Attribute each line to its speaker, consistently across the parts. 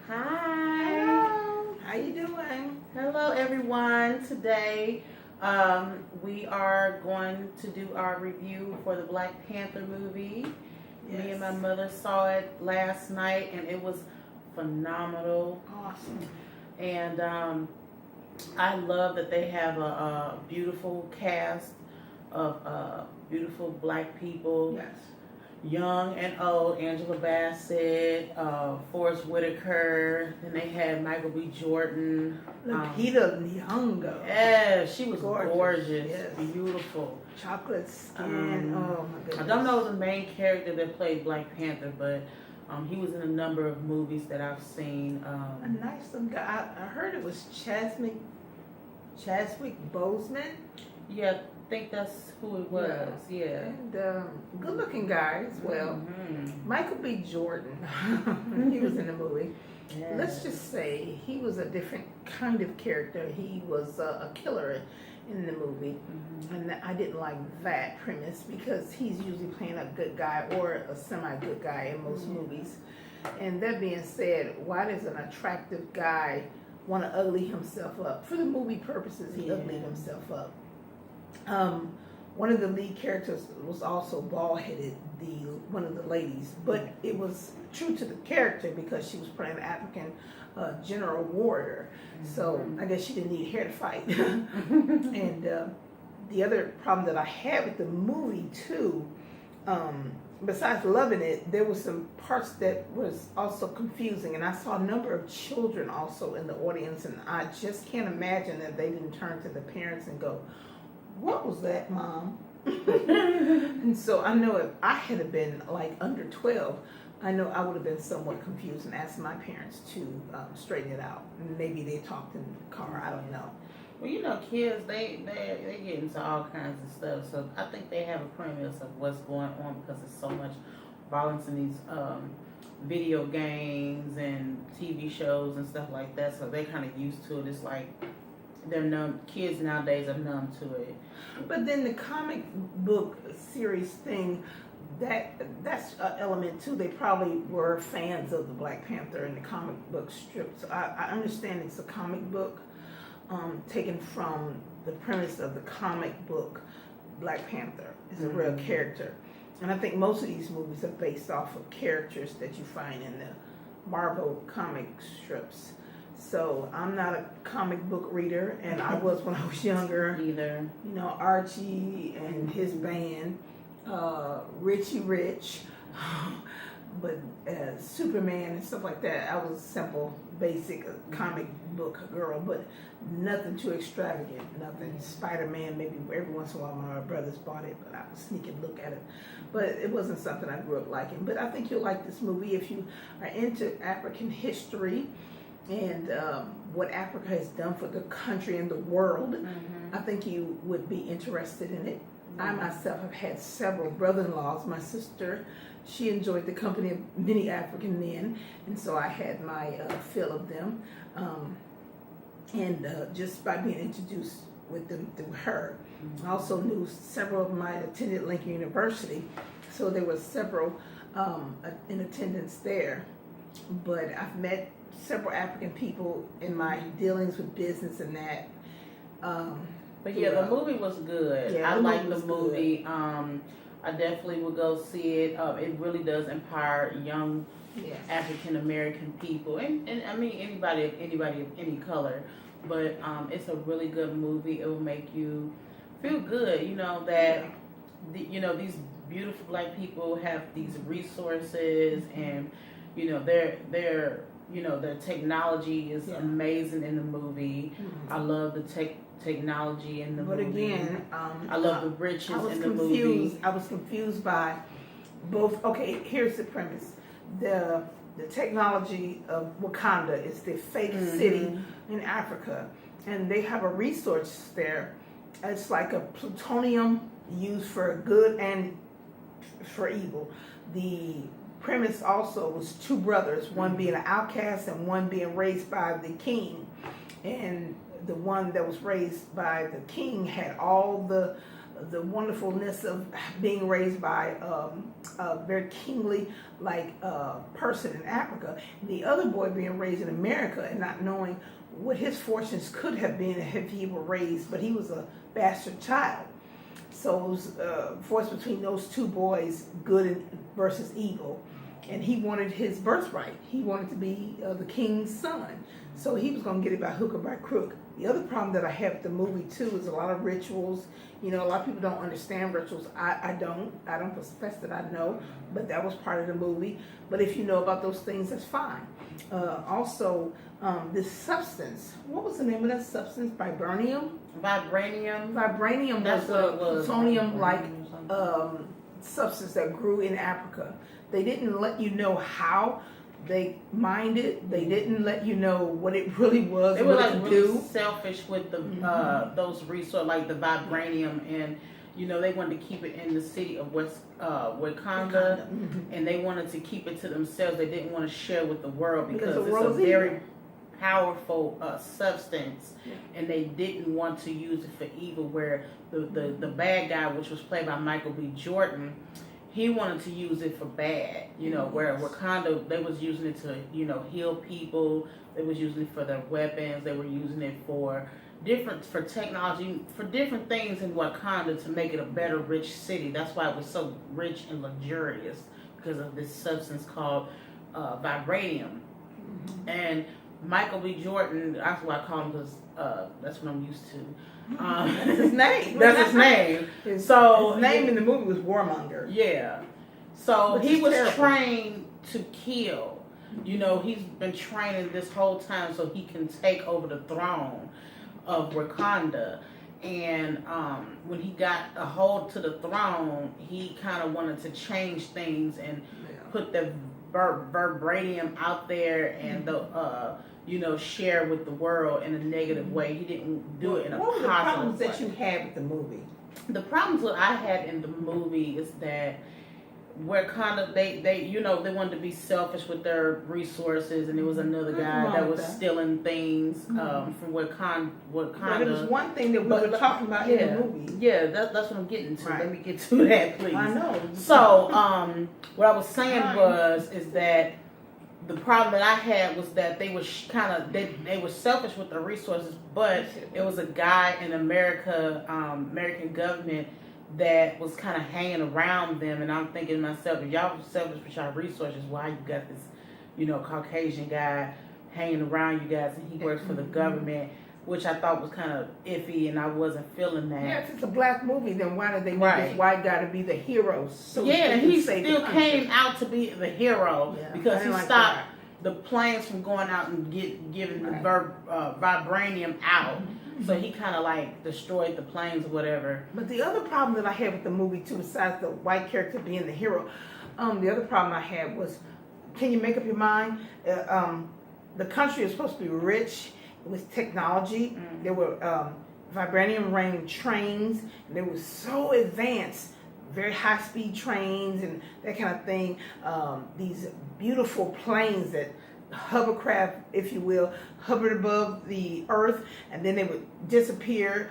Speaker 1: Hi.
Speaker 2: Hello. How you doing?
Speaker 1: Hello, everyone. Today, we are going to do our review for the Black Panther movie.
Speaker 2: Yes.
Speaker 1: Me and my mother saw it last night, and it was phenomenal.
Speaker 2: Awesome.
Speaker 1: And I love that they have a beautiful cast of beautiful Black people.
Speaker 2: Yes.
Speaker 1: Young and old, Angela Bassett, Forrest Whitaker. Then they had Michael B. Jordan.
Speaker 2: Lupita Nyong'o.
Speaker 1: Yeah, she was gorgeous,
Speaker 2: Yes.
Speaker 1: beautiful.
Speaker 2: Chocolate skin. Oh my goodness.
Speaker 1: I don't know the main character that played Black Panther, but he was in a number of movies that I've seen.
Speaker 2: A nice little guy. I heard it was Chadwick Boseman.
Speaker 1: Yeah, I think that's who it was. Yeah.
Speaker 2: And good-looking guy as well.
Speaker 1: Mm-hmm.
Speaker 2: Michael B. Jordan. He was in the movie.
Speaker 1: Yeah.
Speaker 2: Let's just say he was a different kind of character. He was a killer in the movie, and I didn't like that premise because he's usually playing a good guy or a semi-good guy in most movies. And that being said, why does an attractive guy want to ugly himself up? For the movie purposes, he uglied himself up. One of the lead characters was also bald-headed, one of the ladies, but it was true to the character because she was playing an African general warrior. So I guess she didn't need hair to fight. And the other problem that I had with the movie too, besides loving it, there were some parts that was also confusing, and I saw a number of children also in the audience, and I just can't imagine that they didn't turn to the parents and go, "What was that, Mom?" And so I know if I had been like under 12, I know I would have been somewhat confused and asked my parents to straighten it out. Maybe they talked in the car. I don't know.
Speaker 1: Well, you know, kids, they get into all kinds of stuff. So I think they have a premise of what's going on because there's so much violence in these video games and TV shows and stuff like that. So they're kind of used to it. It's like they're numb. Kids nowadays are numb to it.
Speaker 2: But then the comic book series thing, that's an element too. They probably were fans of the Black Panther and the comic book strips. So I understand it's a comic book taken from the premise of the comic book. Black Panther is a real character, and I think most of these movies are based off of characters that you find in the Marvel comic strips. So I'm not a comic book reader, and I was when I was younger.
Speaker 1: Either.
Speaker 2: You know, Archie and his band, Richie Rich, but Superman and stuff like that. I was a simple, basic comic book girl, but nothing too extravagant, nothing. Spider-Man, maybe every once in a while my brothers bought it, but I would sneak and look at it. But it wasn't something I grew up liking. But I think you'll like this movie if you are into African history and what Africa has done for the country and the world. I think you would be interested in it. I myself have had several brother-in-laws. My sister, she enjoyed the company of many African men, and so I had my fill of them. And just by being introduced with them through her. I also knew several of them. I attended Lincoln University, so there were several in attendance there. But I've met several African people in my dealings with business and that.
Speaker 1: But yeah, the movie was good.
Speaker 2: Yeah,
Speaker 1: I like the
Speaker 2: movie was
Speaker 1: movie. I definitely would go see it. It really does empower young African American people, and I mean anybody of any color. But it's a really good movie. It will make you feel good. You know that these beautiful Black people have these resources, and their technology is amazing in the movie. I love the technology in the movie.
Speaker 2: But again,
Speaker 1: I love the riches in the movie.
Speaker 2: I was confused by both. Okay, here's the premise. The technology of Wakanda is the fake city in Africa, and they have a resource there. It's like a plutonium used for good and for evil. The premise also was two brothers, one being an outcast and one being raised by the king. And the one that was raised by the king had all the the wonderfulness of being raised by a very kingly person in Africa. The other boy being raised in America and not knowing what his fortunes could have been if he were raised, but he was a bastard child. So it was forced between those two boys, good versus evil. And he wanted his birthright. He wanted to be the king's son. So he was going to get it by hook or by crook. The other problem that I have with the movie, too, is a lot of rituals. You know, a lot of people don't understand rituals. I don't. I don't profess that I know, but that was part of the movie. But if you know about those things, that's fine. Also, this substance. What was the name of that substance? Vibranium? Vibranium was a plutonium-like substance that grew in Africa. They didn't let you know how they mined it. They didn't let you know what it really was.
Speaker 1: They were like really selfish with the those resources, like the vibranium, and you know they wanted to keep it in the city of Wakanda, and they wanted to keep it to themselves. They didn't want to share with the world because it's a very powerful substance, and they didn't want to use it for evil. Where the bad guy, which was played by Michael B. Jordan, he wanted to use it for bad, you know, where Wakanda, they was using it to, you know, heal people. They was using it for their weapons. They were using it for technology, for different things in Wakanda to make it a better, rich city. That's why it was so rich and luxurious, because of this substance called vibranium. And Michael B. Jordan, that's what I call him, because that's what I'm used to.
Speaker 2: That's his name.
Speaker 1: That's his name.
Speaker 2: His name in the movie was Warmonger.
Speaker 1: Yeah. So he was trained to kill. You know, he's been training this whole time so he can take over the throne of Wakanda. And when he got a hold to the throne, he kind of wanted to change things and put the vibranium out there and share with the world in a negative way. He didn't do it in a positive way. What were the
Speaker 2: problems that you had with the movie?
Speaker 1: The problems that I had in the movie is that Wakanda, they wanted to be selfish with their resources, and there was another guy that was stealing things from Wakanda.
Speaker 2: But it was one thing that we were talking about in the movie.
Speaker 1: Yeah, that's what I'm getting to. Right. Let me get to that, please.
Speaker 2: I know.
Speaker 1: So, what I was saying is that the problem that I had was that they were they were selfish with their resources, but it was a guy in America, American government, that was kind of hanging around them, and I'm thinking to myself, if y'all selfish with y'all resources, why you got this, Caucasian guy hanging around you guys, and he works for the government, which I thought was kind of iffy, and I wasn't feeling that.
Speaker 2: Yeah, if it's a black movie, then why did they make this white guy to be the hero?
Speaker 1: So and he still came out to be the hero because he stopped the planes from going out and giving the vibranium out. So he kind of destroyed the planes or whatever.
Speaker 2: But the other problem that I had with the movie too, besides the white character being the hero, the other problem I had was, can you make up your mind? The country is supposed to be rich with technology. Mm-hmm. There were vibranium ring trains. And they were so advanced, very high speed trains and that kind of thing. These beautiful planes that hovercraft, if you will, hovered above the earth, and then they would disappear.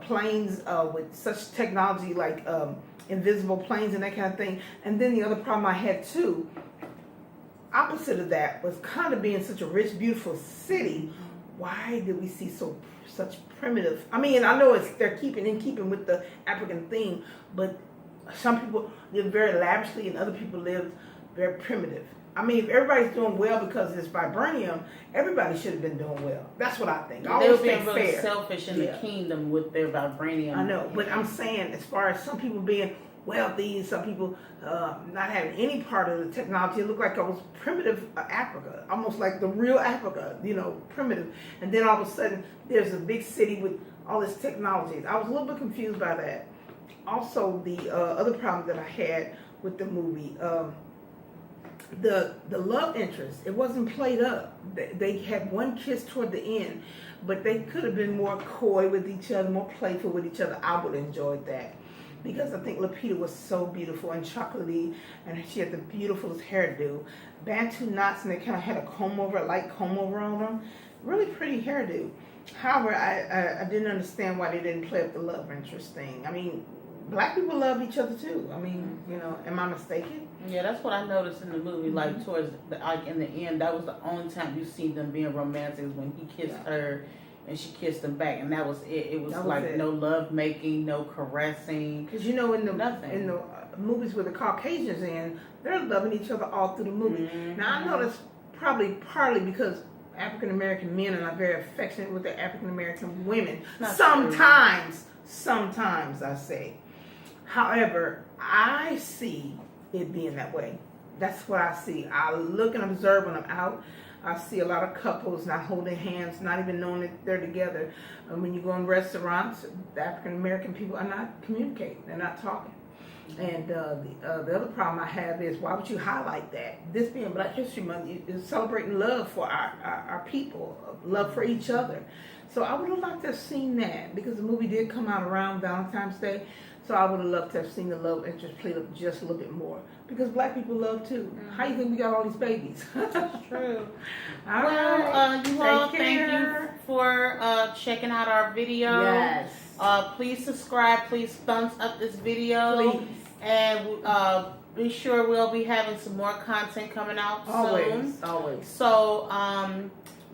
Speaker 2: Planes with such technology like invisible planes and that kind of thing. And then the other problem I had too, opposite of that, was kind of being such a rich, beautiful city. Why did we see such primitive? I mean, I know they're keeping with the African theme, but some people live very lavishly and other people live very primitive. I mean, if everybody's doing well because of this vibranium, everybody should have been doing well. That's what I think.
Speaker 1: They were being really selfish in the kingdom with their vibranium.
Speaker 2: I know, but I'm saying, as far as some people being wealthy, some people not having any part of the technology, it looked like it was primitive Africa, almost like the real Africa, primitive. And then all of a sudden, there's a big city with all this technology. I was a little bit confused by that. Also, the other problem that I had with the movie, the love interest, it wasn't played up. They had one kiss toward the end, but they could have been more coy with each other, more playful with each other. I would have enjoyed that, because I think Lupita was so beautiful and chocolatey, and she had the beautifulest hairdo. Bantu knots, and they kind of had a light comb over on them. Really pretty hairdo. However, I didn't understand why they didn't play up the love interest thing. I mean, black people love each other too. I mean, you know, am I mistaken?
Speaker 1: Yeah, that's what I noticed in the movie.
Speaker 2: Mm-hmm.
Speaker 1: Like towards like in the end, that was the only time you see them being romantic, is when he kissed her and she kissed him back, and that was it. It was like no love making, no caressing.
Speaker 2: Because you know, in the
Speaker 1: nothing.
Speaker 2: In the movies with the Caucasians in, they're loving each other all through the movie.
Speaker 1: Mm-hmm.
Speaker 2: Now I know that's probably partly because African American men are not very affectionate with their African American women. Sometimes I say. However, I see it being that way. That's what I see. I look and observe when I'm out. I see a lot of couples not holding hands, not even knowing that they're together. And when you go in restaurants, the African American people are not communicating. They're not talking. And the other problem I have is, why would you highlight that? This being Black History Month is celebrating love for our people, love for each other. So I would have liked to have seen that, because the movie did come out around Valentine's Day. So I would have loved to have seen the love interest played up just a little bit more, because black people love too. Mm-hmm. How you think we got all these babies?
Speaker 1: That's true.
Speaker 2: Well,
Speaker 1: you all, thank you for checking out our video.
Speaker 2: Yes.
Speaker 1: Please subscribe. Please thumbs up this video.
Speaker 2: Please.
Speaker 1: And be sure we'll be having some more content coming out soon.
Speaker 2: Always.
Speaker 1: So,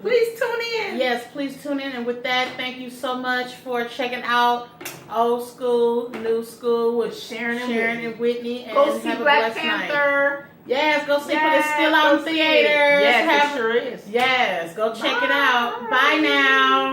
Speaker 2: please tune in.
Speaker 1: Yes, please tune in. And with that, thank you so much for checking out Old School, New School with Sharon and Whitney. And
Speaker 2: go see
Speaker 1: have
Speaker 2: Black
Speaker 1: a blessed
Speaker 2: Panther.
Speaker 1: Night. Yes, go see it. It's still out in theaters.
Speaker 2: Yes, it sure is.
Speaker 1: Yes, go check it out. Bye now.